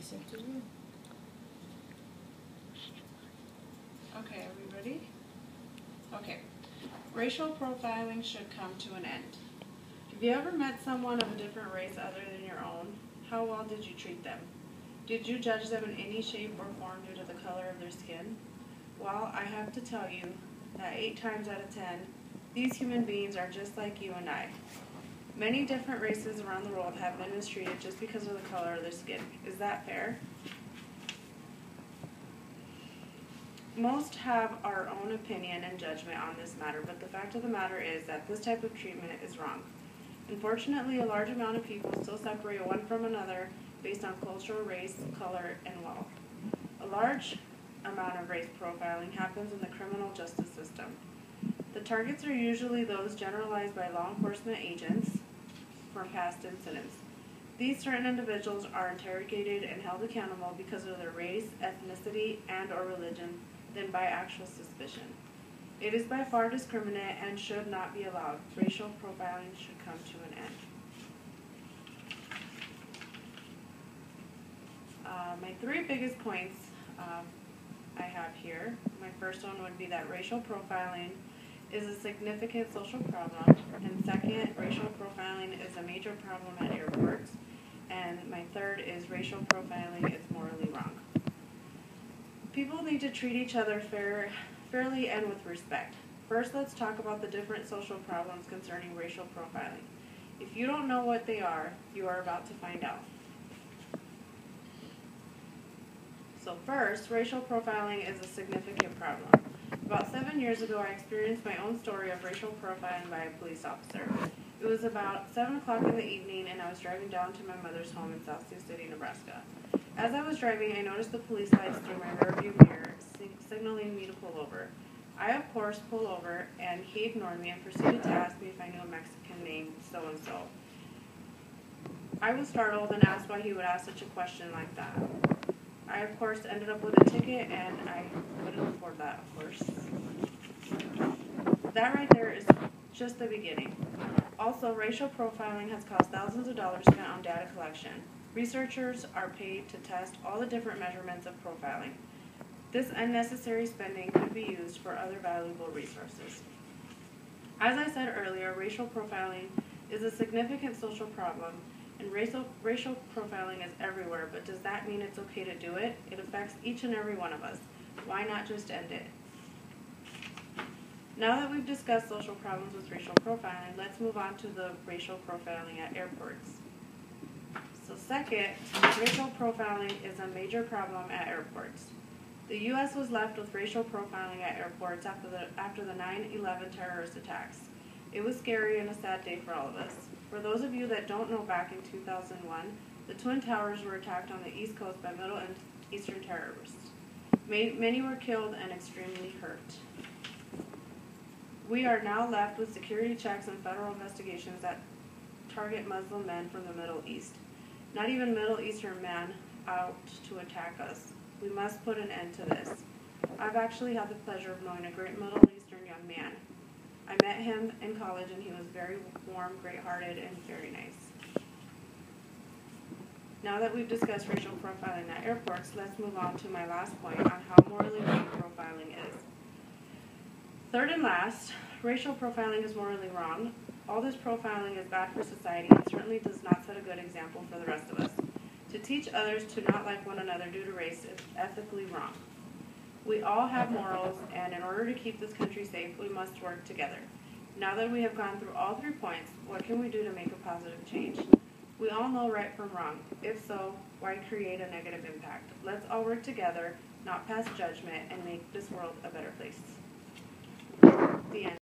accepted it. Okay, are we ready? Okay. Racial profiling should come to an end. Have you ever met someone of a different race other than your own? How well did you treat them? Did you judge them in any shape or form due to the color of their skin? Well, I have to tell you that 8 times out of 10, these human beings are just like you and I. Many different races around the world have been mistreated just because of the color of their skin. Is that fair? Most have our own opinion and judgment on this matter, but the fact of the matter is that this type of treatment is wrong. Unfortunately, a large amount of people still separate one from another based on culture, race, color, and wealth. A large amount of race profiling happens in the criminal justice system. The targets are usually those generalized by law enforcement agents from past incidents. These certain individuals are interrogated and held accountable because of their race, ethnicity, and or religion than by actual suspicion. It is by far discriminate and should not be allowed. Racial profiling should come to an end. My 3 biggest points I have here. My first one would be that racial profiling is a significant social problem, and second, racial profiling is a major problem at airports, and my third is racial profiling is morally wrong. People need to treat each other fairly and with respect. First, let's talk about the different social problems concerning racial profiling. If you don't know what they are, you are about to find out. So first, racial profiling is a significant problem. About 7 years ago, I experienced my own story of racial profiling by a police officer. It was about 7 o'clock in the evening, and I was driving down to my mother's home in South Sioux City, Nebraska. As I was driving, I noticed the police lights through my rearview mirror, signaling me to pull over. I, of course, pulled over, and he ignored me and proceeded to ask me if I knew a Mexican named so-and-so. I was startled and asked why he would ask such a question like that. I, of course, ended up with a ticket, and I couldn't afford that, of course. That right there is just the beginning. Also, racial profiling has cost thousands of dollars spent on data collection. Researchers are paid to test all the different measurements of profiling. This unnecessary spending could be used for other valuable resources. As I said earlier, racial profiling is a significant social problem, and racial profiling is everywhere, but does that mean it's okay to do it? It affects each and every one of us. Why not just end it? Now that we've discussed social problems with racial profiling, let's move on to the racial profiling at airports. So second, racial profiling is a major problem at airports. The U.S. was left with racial profiling at airports after the 9/11 terrorist attacks. It was scary and a sad day for all of us. For those of you that don't know, back in 2001, the Twin Towers were attacked on the East Coast by Middle and Eastern terrorists. Many were killed and extremely hurt. We are now left with security checks and federal investigations that target Muslim men from the Middle East. Not even Middle Eastern men out to attack us. We must put an end to this. I've actually had the pleasure of knowing a great Middle Eastern young man. I met him in college, and he was very warm, great-hearted, and very nice. Now that we've discussed racial profiling at airports, let's move on to my last point on how morally wrong profiling is. Third and last, racial profiling is morally wrong. All this profiling is bad for society and certainly does not set a good example for the rest of us. To teach others to not like one another due to race is ethically wrong. We all have morals, and in order to keep this country safe, we must work together. Now that we have gone through all 3 points, what can we do to make a positive change? We all know right from wrong. If so, why create a negative impact? Let's all work together, not pass judgment, and make this world a better place. The end.